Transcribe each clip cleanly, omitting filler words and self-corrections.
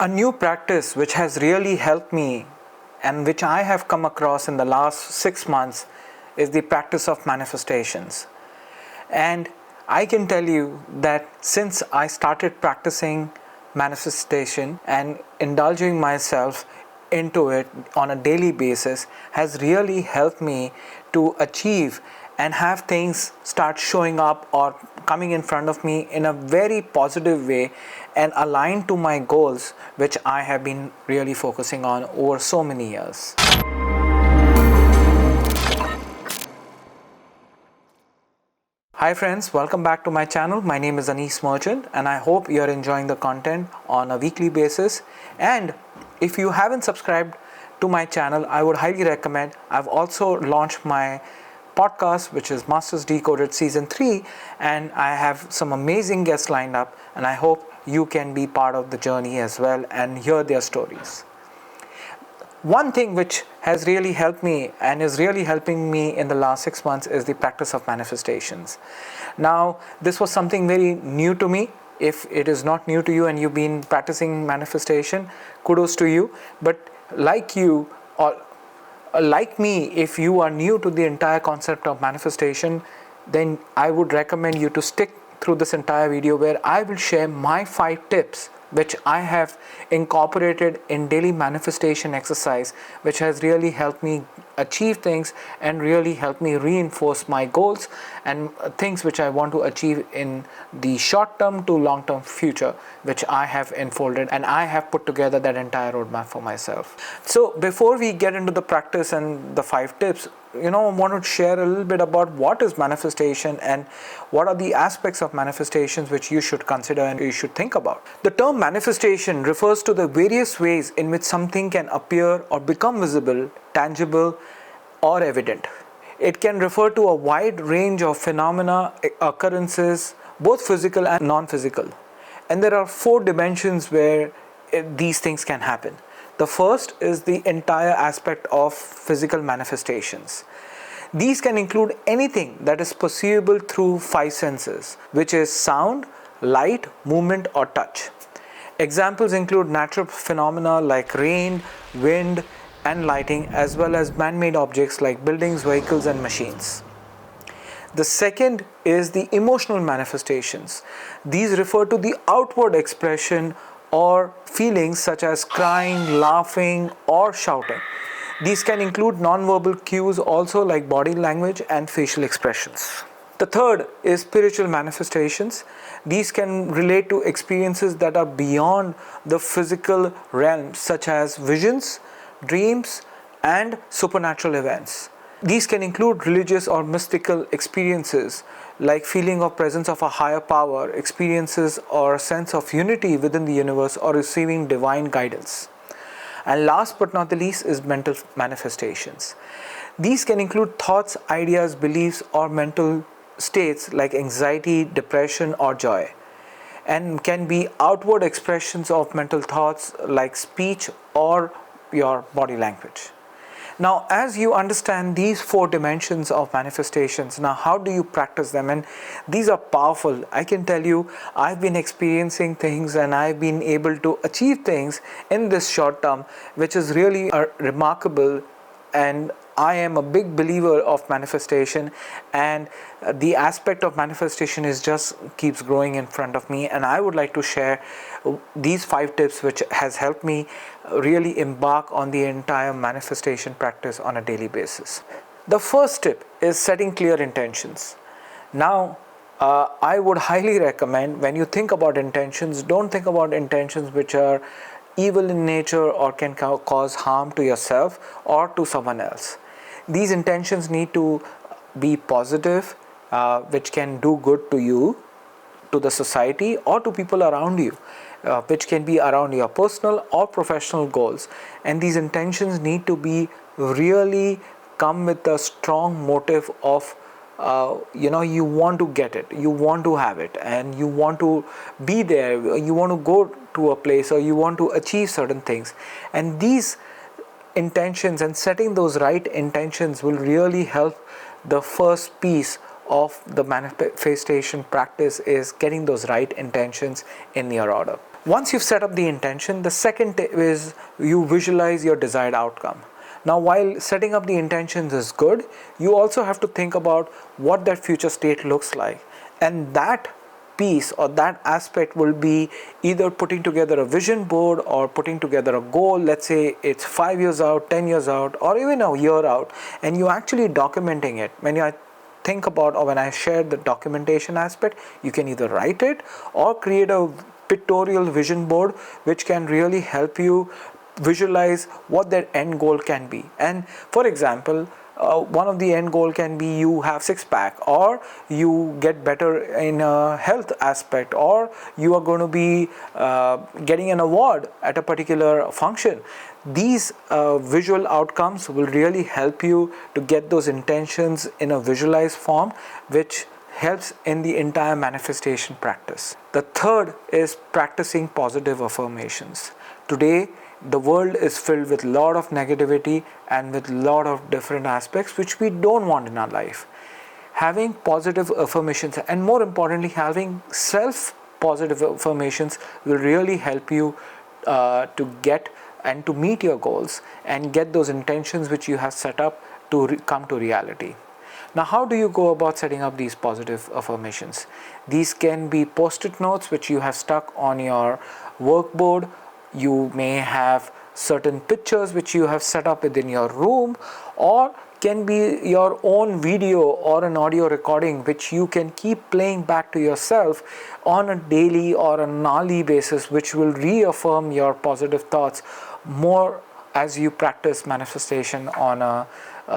A new practice which has really helped me and which I have come across in the last 6 months is the practice of manifestations. And I can tell you that since I started practicing manifestation and indulging myself into it on a daily basis has really helped me to achieve and have things start showing up or coming in front of me in a very positive way and aligned to my goals, which I have been really focusing on over so many years. Hi friends, welcome back to my channel. My name is Anis Merchant and I hope you're enjoying the content on a weekly basis. And if you haven't subscribed to my channel, I would highly recommend. I've also launched my podcast, which is Masters Decoded Season 3, and I have some amazing guests lined up, and I hope you can be part of the journey as well and hear their stories. One thing which has really helped me and is really helping me in the last 6 months is the practice of manifestations. Now, this was something very new to me. If it is not new to you and you've been practicing manifestation, kudos to you. But like you, or like me, if you are new to the entire concept of manifestation, then I would recommend you to stick through this entire video where I will share my 5 tips which I have incorporated in daily manifestation exercise, which has really helped me achieve things and really helped me reinforce my goals and things which I want to achieve in the short term to long term future, which I have unfolded and I have put together that entire roadmap for myself. So before we get into the practice and the 5 tips, I want to share a little bit about what is manifestation and what are the aspects of manifestations which you should consider and you should think about. The term manifestation refers to the various ways in which something can appear or become visible, tangible, or evident. It can refer to a wide range of phenomena, occurrences, both physical and non-physical. And there are 4 dimensions where these things can happen. The first is the entire aspect of physical manifestations. These can include anything that is perceivable through 5 senses, which is sound, light, movement, or touch. Examples include natural phenomena like rain, wind, and lighting, as well as man-made objects like buildings, vehicles, and machines. The second is the emotional manifestations. These refer to the outward expression or feelings such as crying, laughing, or shouting. These can include non-verbal cues also like body language and facial expressions. The third is spiritual manifestations. These can relate to experiences that are beyond the physical realm, such as visions, dreams, and supernatural events. These can include religious or mystical experiences like feeling of presence of a higher power, experiences or a sense of unity within the universe, or receiving divine guidance. And last but not the least is mental manifestations. These can include thoughts, ideas, beliefs, or mental states like anxiety, depression, or joy, and can be outward expressions of mental thoughts like speech or your body language. Now, as you understand these 4 dimensions of manifestations, now how do you practice them? And these are powerful. I can tell you, I've been experiencing things and I've been able to achieve things in this short term, which is really remarkable. And I am a big believer of manifestation, and the aspect of manifestation is just keeps growing in front of me, and I would like to share these 5 tips which has helped me really embark on the entire manifestation practice on a daily basis. The first tip is setting clear intentions. Now, I would highly recommend when you think about intentions, don't think about intentions which are evil in nature or can cause harm to yourself or to someone else. These intentions need to be positive, which can do good to you, to the society, or to people around you, which can be around your personal or professional goals. And these intentions need to be really come with a strong motive of you want to get it, you want to have it, and you want to be there, you want to go to a place, or you want to achieve certain things. And these intentions and setting those right intentions will really help. The first piece of the manifestation practice is getting those right intentions in your order. Once you've set up the intention, the second tip is you visualize your desired outcome. Now, while setting up the intentions is good, you also have to think about what that future state looks like. And that piece or that aspect will be either putting together a vision board or putting together a goal. Let's say it's 5 years out, 10 years out, or even a year out, and you actually documenting it. When I think about, or when I share the documentation aspect, you can either write it or create a pictorial vision board, which can really help you visualize what that end goal can be. And for example, one of the end goal can be you have six pack, or you get better in a health aspect, or you are going to be getting an award at a particular function. These visual outcomes will really help you to get those intentions in a visualized form, which helps in the entire manifestation practice. The third is practicing positive affirmations. Today, the world is filled with a lot of negativity and with a lot of different aspects which we don't want in our life. Having positive affirmations, and more importantly, having self-positive affirmations, will really help you to get and to meet your goals and get those intentions which you have set up to come to reality. Now, how do you go about setting up these positive affirmations? These can be post-it notes which you have stuck on your workboard. You may have certain pictures which you have set up within your room, or can be your own video or an audio recording which you can keep playing back to yourself on a daily or an hourly basis, which will reaffirm your positive thoughts more as you practice manifestation on a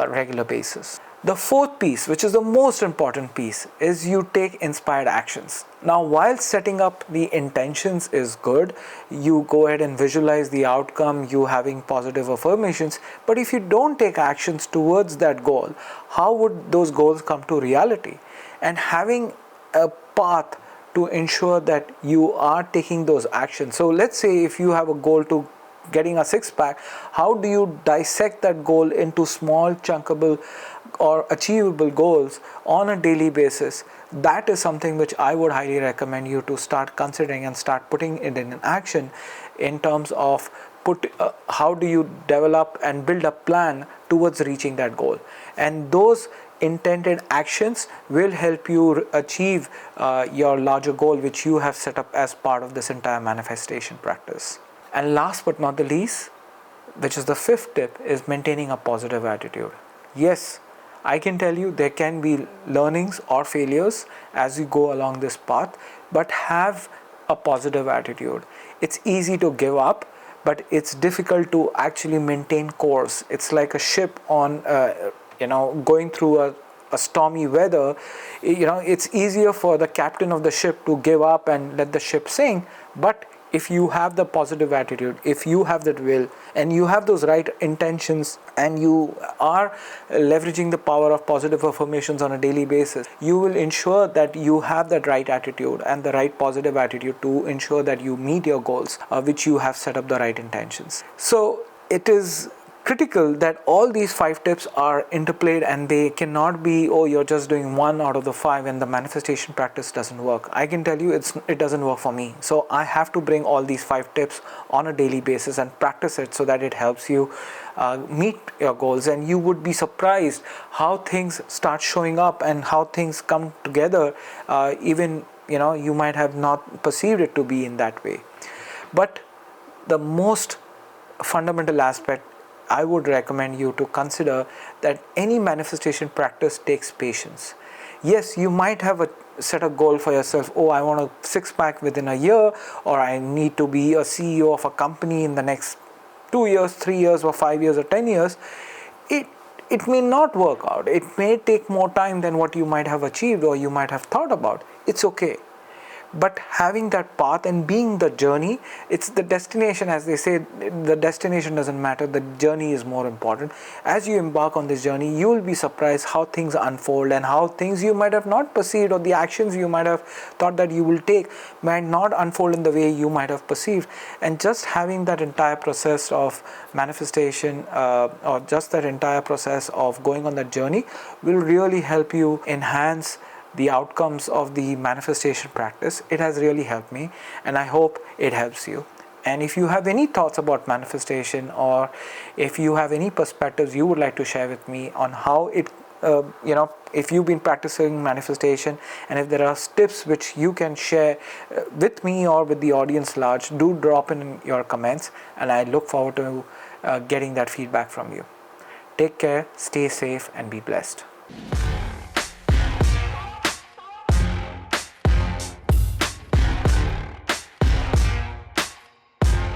regular basis. The fourth piece, which is the most important piece, is you take inspired actions. Now, while setting up the intentions is good, you go ahead and visualize the outcome, you having positive affirmations, but if you don't take actions towards that goal, how would those goals come to reality? And having a path to ensure that you are taking those actions. So let's say if you have a goal to getting a six-pack, how do you dissect that goal into small chunkable or achievable goals on a daily basis? That is something which I would highly recommend you to start considering and start putting it in action, in terms of how do you develop and build a plan towards reaching that goal. And those intended actions will help you achieve your larger goal which you have set up as part of this entire manifestation practice. And last but not the least, which is the fifth tip, is maintaining a positive attitude. Yes, I can tell you there can be learnings or failures as you go along this path, but have a positive attitude. It's easy to give up, but it's difficult to actually maintain course. It's like a ship on, going through a stormy weather. It's easier for the captain of the ship to give up and let the ship sink, but if you have the positive attitude, if you have that will, and you have those right intentions, and you are leveraging the power of positive affirmations on a daily basis, you will ensure that you have that right attitude and the right positive attitude to ensure that you meet your goals, which you have set up the right intentions. So it is critical that all these 5 tips are interplayed, and they cannot be, oh, you're just doing 1 out of the 5 and the manifestation practice doesn't work. I can tell you it doesn't work for me. So I have to bring all these 5 tips on a daily basis and practice it so that it helps you meet your goals. And you would be surprised how things start showing up and how things come together, even you might have not perceived it to be in that way. But the most fundamental aspect I would recommend you to consider that any manifestation practice takes patience. Yes, you might have set a goal for yourself. Oh, I want a 6-pack within a year, or I need to be a CEO of a company in the next 2 years, 3 years, or 5 years, or 10 years. It may not work out. It may take more time than what you might have achieved or you might have thought about. It's okay. But having that path and being the journey, it's the destination, as they say, the destination doesn't matter, the journey is more important. As you embark on this journey, you will be surprised how things unfold and how things you might have not perceived, or the actions you might have thought that you will take might not unfold in the way you might have perceived. And just having that entire process of manifestation, or just that entire process of going on that journey, will really help you enhance the outcomes of the manifestation practice. It has really helped me, and I hope it helps you. And if you have any thoughts about manifestation, or if you have any perspectives you would like to share with me on how it if you've been practicing manifestation, and if there are tips which you can share with me or with the audience large, do drop in your comments, and I look forward to getting that feedback from you. Take care, stay safe, and be blessed.